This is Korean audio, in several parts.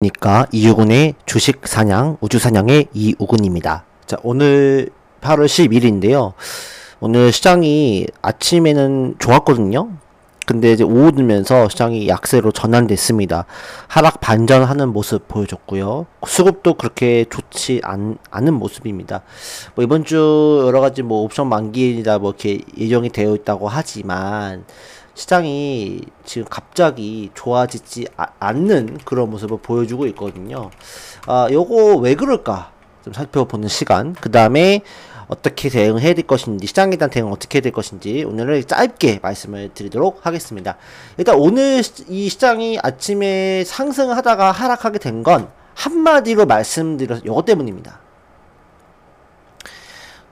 니까 이우근의 주식 사냥, 우주 사냥의 이우근입니다. 자, 오늘 8월 10일인데요. 오늘 시장이 아침에는 좋았거든요. 근데 이제 오후 들면서 시장이 약세로 전환됐습니다. 하락 반전하는 모습 보여줬고요. 수급도 그렇게 좋지 않은 모습입니다. 뭐 이번 주 여러 가지 뭐 옵션 만기일이다 뭐 이렇게 예정이 되어 있다고 하지만 시장이 지금 갑자기 좋아지지 않는 그런 모습을 보여주고 있거든요. 요거 왜 그럴까? 좀 살펴보는 시간. 그 다음에 어떻게 대응해야 될 것인지, 시장에 대한 대응 어떻게 해야 될 것인지 오늘은 짧게 말씀을 드리도록 하겠습니다. 일단 오늘 이 시장이 아침에 상승하다가 하락하게 된 건 한마디로 말씀드려서 요것 때문입니다.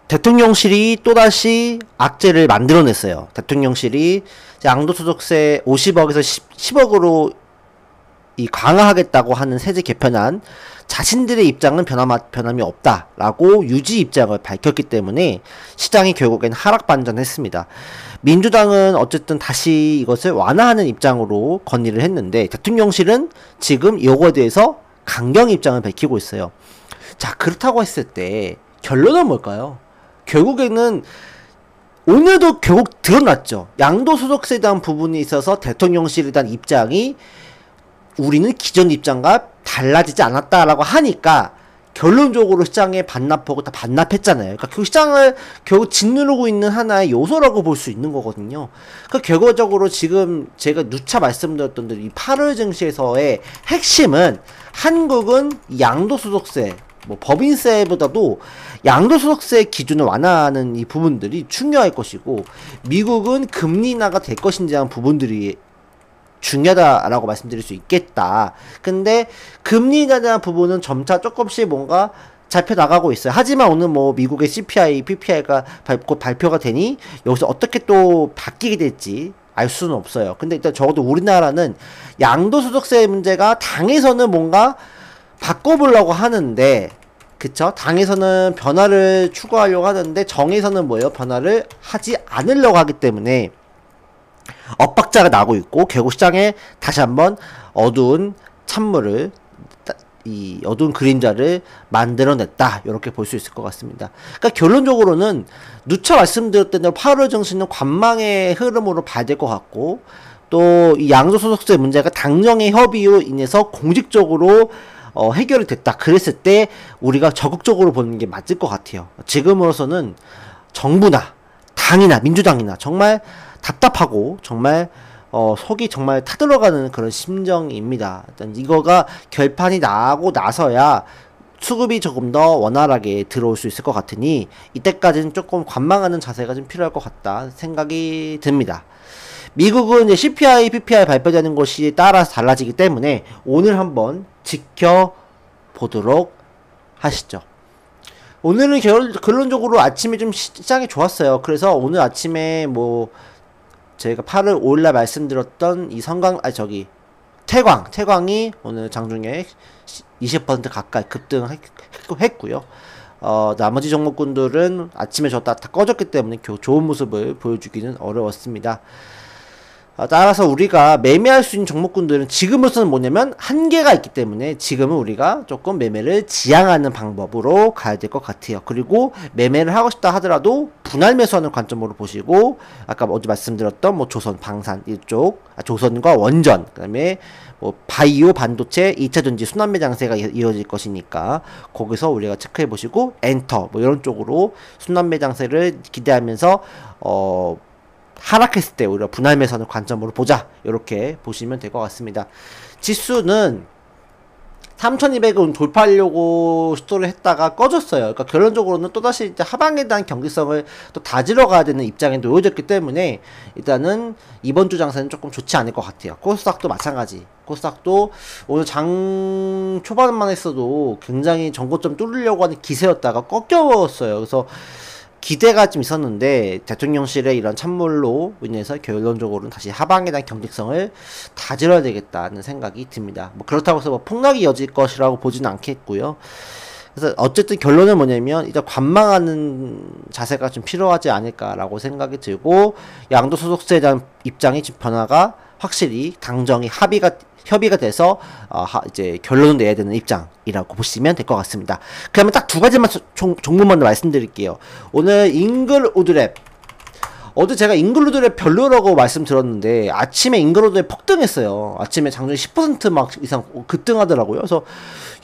대통령실이 또다시 악재를 만들어냈어요. 대통령실이 양도소득세 50억에서 10억으로 강화하겠다고 하는 세제 개편안 자신들의 입장은 변함이 없다라고 유지 입장을 밝혔기 때문에 시장이 결국엔 하락 반전했습니다. 민주당은 어쨌든 다시 이것을 완화하는 입장으로 건의를 했는데 대통령실은 지금 이거에 대해서 강경 입장을 밝히고 있어요. 자, 그렇다고 했을 때 결론은 뭘까요? 결국에는 오늘도 결국 드러났죠. 양도소득세에 대한 부분이 있어서 대통령실에 대한 입장이 우리는 기존 입장과 달라지지 않았다라고 하니까 결론적으로 시장에 반납하고 다 반납했잖아요. 그러니까 그 시장을 결국 짓누르고 있는 하나의 요소라고 볼 수 있는 거거든요. 그러니까 결과적으로 지금 제가 누차 말씀드렸던 대로 이 8월 증시에서의 핵심은 한국은 양도소득세 뭐 법인세보다도 양도소득세 기준을 완화하는 이 부분들이 중요할 것이고 미국은 금리 인하가 될 것인지 하는 부분들이 중요하다라고 말씀드릴 수 있겠다. 근데 금리 인하에 대한 부분은 점차 조금씩 뭔가 잡혀 나가고 있어요. 하지만 오늘 뭐 미국의 CPI, PPI가 곧 발표가 되니 여기서 어떻게 또 바뀌게 될지 알 수는 없어요. 근데 일단 적어도 우리나라는 양도소득세 문제가 당에서는 뭔가 바꿔보려고 하는데 그쵸? 당에서는 변화를 추구하려고 하는데 정에서는 뭐예요? 변화를 하지 않으려고 하기 때문에 엇박자가 나고 있고 결국 시장에 다시 한번 어두운 찬물을 이 어두운 그림자를 만들어냈다 이렇게 볼 수 있을 것 같습니다. 그러니까 결론적으로는 누차 말씀드렸던 대로 8월 증시는 관망의 흐름으로 봐야 될 것 같고 또 이 양도소득세 문제가 당정의 협의로 인해서 공식적으로 해결이 됐다. 그랬을 때 우리가 적극적으로 보는 게 맞을 것 같아요. 지금으로서는 정부나 당이나 민주당이나 정말 답답하고 정말 속이 정말 타들어가는 그런 심정입니다. 일단 이거가 결판이 나고 나서야 수급이 조금 더 원활하게 들어올 수 있을 것 같으니 이때까지는 조금 관망하는 자세가 좀 필요할 것 같다 생각이 듭니다. 미국은 이제 CPI, PPI 발표되는 것이 따라서 달라지기 때문에 오늘 한번 지켜보도록 하시죠. 오늘은 결론적으로 아침에 좀 시장이 좋았어요. 그래서 오늘 아침에 뭐 저희가 8월 5일날 말씀드렸던 이 태광이 오늘 장중에 20% 가까이 급등했고요. 나머지 종목군들은 아침에 다 꺼졌기 때문에 좋은 모습을 보여주기는 어려웠습니다. 따라서 우리가 매매할 수 있는 종목군들은 지금으로서는 뭐냐면 한계가 있기 때문에 지금은 우리가 조금 매매를 지양하는 방법으로 가야 될 것 같아요. 그리고 매매를 하고 싶다 하더라도 분할 매수하는 관점으로 보시고 아까 어제 말씀드렸던 뭐 조선, 방산 이쪽 조선과 원전 그다음에 뭐 바이오, 반도체, 2차전지 순환매 장세가 이어질 것이니까 거기서 우리가 체크해 보시고 엔터 뭐 이런 쪽으로 순환매 장세를 기대하면서 하락했을 때 오히려 분할 매수하는 관점으로 보자 이렇게 보시면 될 것 같습니다. 지수는 3200은 돌파하려고 시도를 했다가 꺼졌어요. 그러니까 결론적으로는 또다시 이제 하방에 대한 경직성을 또 다지러 가야 되는 입장에 놓여졌기 때문에 일단은 이번 주 장세는 조금 좋지 않을 것 같아요. 코스닥도 마찬가지. 코스닥도 오늘 장 초반만 했어도 굉장히 전고점 뚫으려고 하는 기세였다가 꺾였어요. 그래서 기대가 좀 있었는데 대통령실의 이런 찬물로 인해서 결론적으로는 다시 하방에 대한 경직성을 다질러야 되겠다는 생각이 듭니다. 뭐 그렇다고 해서 뭐 폭락이 이어질 것이라고 보지는 않겠고요. 그래서 어쨌든 결론은 뭐냐면 일단 관망하는 자세가 좀 필요하지 않을까라고 생각이 들고 양도소득세에 대한 입장이 좀 변화가 확실히 당정이 협의가 돼서 이제 결론을 내야 되는 입장이라고 보시면 될 것 같습니다. 그러면 딱 두 가지만 종목만 말씀드릴게요. 오늘 잉글우드랩, 어제 제가 잉글우드랩 별로라고 말씀드렸는데 아침에 잉글우드랩 폭등했어요. 아침에 장중에 10% 막 이상 급등하더라고요. 그래서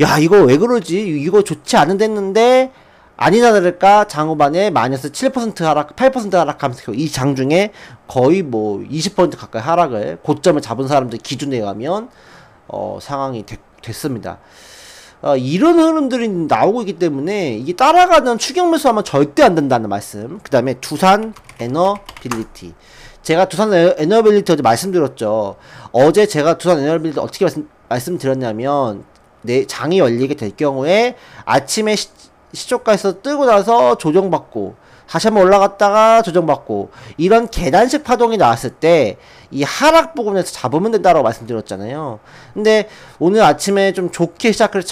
야, 이거 왜 그러지? 이거 좋지 않은데 했는데 아니나 다를까 장후반에 마이너스 7% 하락, 8% 하락하면서 이 장중에 거의 뭐 20% 가까이 하락을 고점을 잡은 사람들 기준에 의하면 상황이 됐습니다. 이런 흐름들이 나오고 있기 때문에 이게 따라가는 추격 매수하면 절대 안 된다는 말씀. 그 다음에 두산 에너빌리티, 제가 두산 에너빌리티 어제 말씀드렸죠. 어제 제가 두산 에너빌리티 어떻게 말씀드렸냐면, 내 장이 열리게 될 경우에 아침에 시초가에서 뜨고 나서 조정받고 다시 한번 올라갔다가 조정받고 이런 계단식 파동이 나왔을 때 이 하락 부분에서 잡으면 된다라고 말씀드렸잖아요. 근데 오늘 아침에 좀 좋게 시작을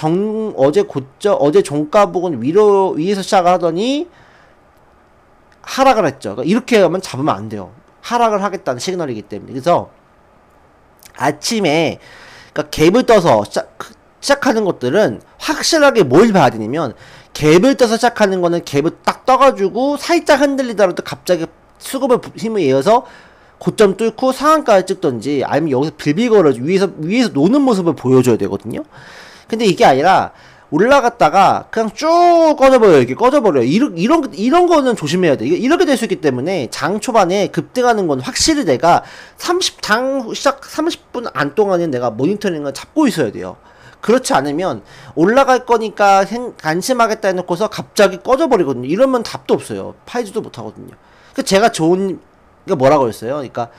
어제 종가 부분 위에서 시작을 하더니 하락을 했죠. 그러니까 이렇게 하면 잡으면 안 돼요. 하락을 하겠다는 시그널이기 때문에. 그래서 아침에 그러니까 갭을 떠서 시작하는 것들은 확실하게 뭘 봐야 되냐면, 갭을 떠서 시작하는 거는 갭을 딱 떠가지고 살짝 흔들리더라도 갑자기 수급의 힘에 의해서 고점 뚫고 상한가를 찍던지, 아니면 여기서 빌비거를 위에서 노는 모습을 보여줘야 되거든요. 근데 이게 아니라 올라갔다가 그냥 쭉 꺼져버려요. 이렇게 꺼져버려요. 이런 거는 조심해야 돼. 이렇게 될 수 있기 때문에 장 초반에 급등하는 건 확실히 내가 장 시작 30분 안 동안은 내가 모니터링을 잡고 있어야 돼요. 그렇지 않으면 올라갈 거니까 안심하겠다 해놓고서 갑자기 꺼져버리거든요. 이러면 답도 없어요. 팔지도 못하거든요. 제가 그러니까 뭐라고 했어요? 그러니까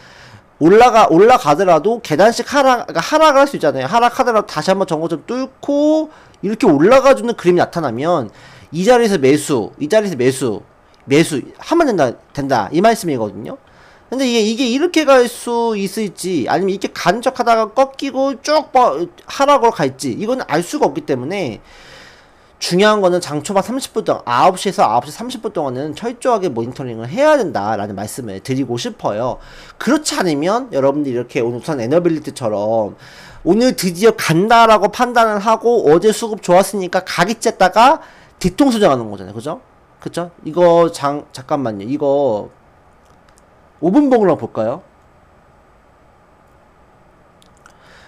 올라가더라도 계단식 하락을 할 수 있잖아요. 하락하더라도 다시 한번 정고점 뚫고 이렇게 올라가주는 그림이 나타나면 이 자리에서 매수 하면 된다 이 말씀이거든요. 근데 이게 이렇게 갈 수 있을지, 아니면 이렇게 간척하다가 꺾이고 쭉 하락으로 갈지, 이건 알 수가 없기 때문에 중요한 거는 장 초반 30분 동안 9시에서 9시 30분 동안은 철저하게 모니터링을 해야 된다라는 말씀을 드리고 싶어요. 그렇지 않으면 여러분들이 이렇게 오늘 두산 에너빌리티처럼 오늘 드디어 간다라고 판단을 하고 어제 수급 좋았으니까 가기 쬐다가 뒤통수 정하는 거잖아요. 그죠? 이거 잠깐만요. 이거 5분 봉으로 볼까요?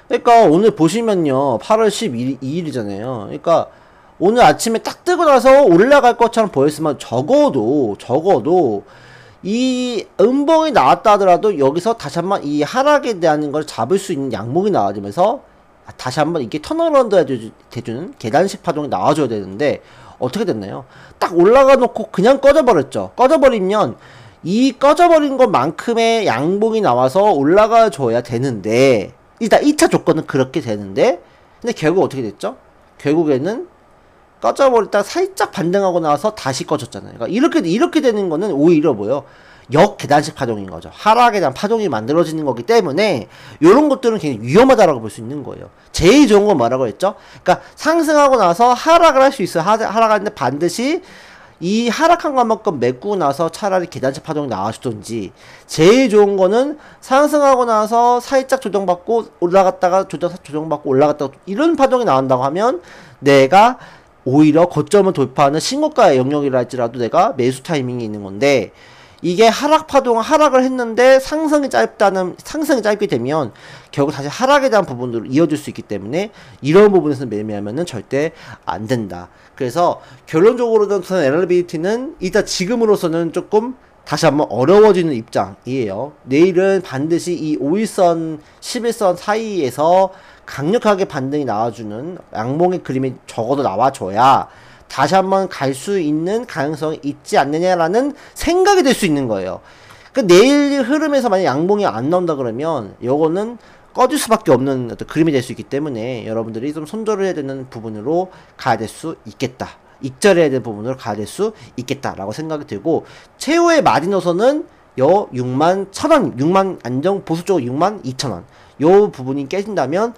그러니까 오늘 보시면요, 8월 12일이잖아요. 그러니까 오늘 아침에 딱 뜨고 나서 올라갈 것처럼 보였으면 적어도 이 음봉이 나왔다 하더라도 여기서 다시 한번 이 하락에 대한 걸 잡을 수 있는 양봉이 나와주면서 다시 한번 이게 턴어라운드 해주는 계단식 파동이 나와줘야 되는데 어떻게 됐나요? 딱 올라가 놓고 그냥 꺼져버렸죠. 꺼져버리면 이 꺼져버린 것만큼의 양봉이 나와서 올라가 줘야 되는데, 일단 2차 조건은 그렇게 되는데, 근데 결국 어떻게 됐죠? 결국에는 꺼져버렸다가 살짝 반등하고 나서 다시 꺼졌잖아요. 그러니까 이렇게 되는 거는 오히려 뭐요? 역계단식 파동인 거죠. 하락에 대한 파동이 만들어지는 거기 때문에 이런 것들은 굉장히 위험하다라고 볼 수 있는 거예요. 제일 좋은 건 뭐라고 했죠? 그러니까 상승하고 나서 하락을 할 수 있어요. 하락하는데 반드시 이 하락한 것만큼 메꾸고 나서 차라리 계단식 파동이 나와주던지, 제일 좋은 거는 상승하고 나서 살짝 조정받고 올라갔다가 조정받고 올라갔다가 이런 파동이 나온다고 하면 내가 오히려 고점을 돌파하는 신고가의 영역이라 할지라도 내가 매수 타이밍이 있는 건데, 이게 하락을 했는데 상승이 짧게 되면 결국 다시 하락에 대한 부분으로 이어질 수 있기 때문에 이런 부분에서 매매하면은 절대 안 된다. 그래서 결론적으로는 두산 에너빌리티는 일단 지금으로서는 조금 다시 한번 어려워지는 입장이에요. 내일은 반드시 이 5일선, 11선 사이에서 강력하게 반등이 나와주는 양봉의 그림이 적어도 나와줘야 다시 한번 갈 수 있는 가능성이 있지 않느냐라는 생각이 될 수 있는 거예요. 그러니까 내일 흐름에서 만약 양봉이 안 나온다 그러면 요거는 꺼질 수밖에 없는 어떤 그림이 될 수 있기 때문에 여러분들이 좀 손절을 해야 되는 부분으로 가야 될 수 있겠다. 익절해야 되는 부분으로 가야 될 수 있겠다라고 생각이 들고, 최후의 마지노선은 요 61,000원, 안정 보수적으로 62,000원 요 부분이 깨진다면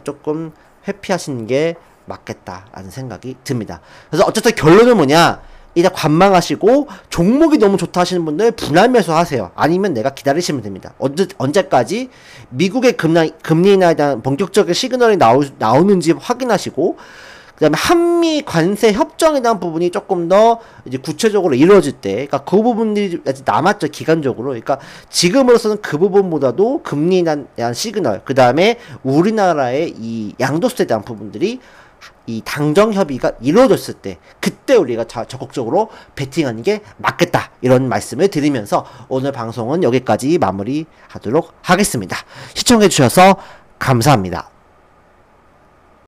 조금 회피하시는 게 맞겠다라는 생각이 듭니다. 그래서 어쨌든 결론은 뭐냐? 일단 관망하시고 종목이 너무 좋다 하시는 분들 분할 매수하세요. 아니면 내가 기다리시면 됩니다. 언제까지 미국의 금리 인하에 대한 본격적인 시그널이 나오는지 확인하시고, 그 다음에 한미 관세 협정에 대한 부분이 조금 더 이제 구체적으로 이루어질 때, 그러니까 그 부분들이 아직 남았죠, 기간적으로. 그러니까 지금으로서는 그 부분보다도 금리에 대한 시그널, 그 다음에 우리나라의 이 양도세에 대한 부분들이 이 당정 협의가 이루어졌을 때, 그때 우리가 적극적으로 베팅하는 게 맞겠다, 이런 말씀을 드리면서 오늘 방송은 여기까지 마무리하도록 하겠습니다. 시청해 주셔서 감사합니다.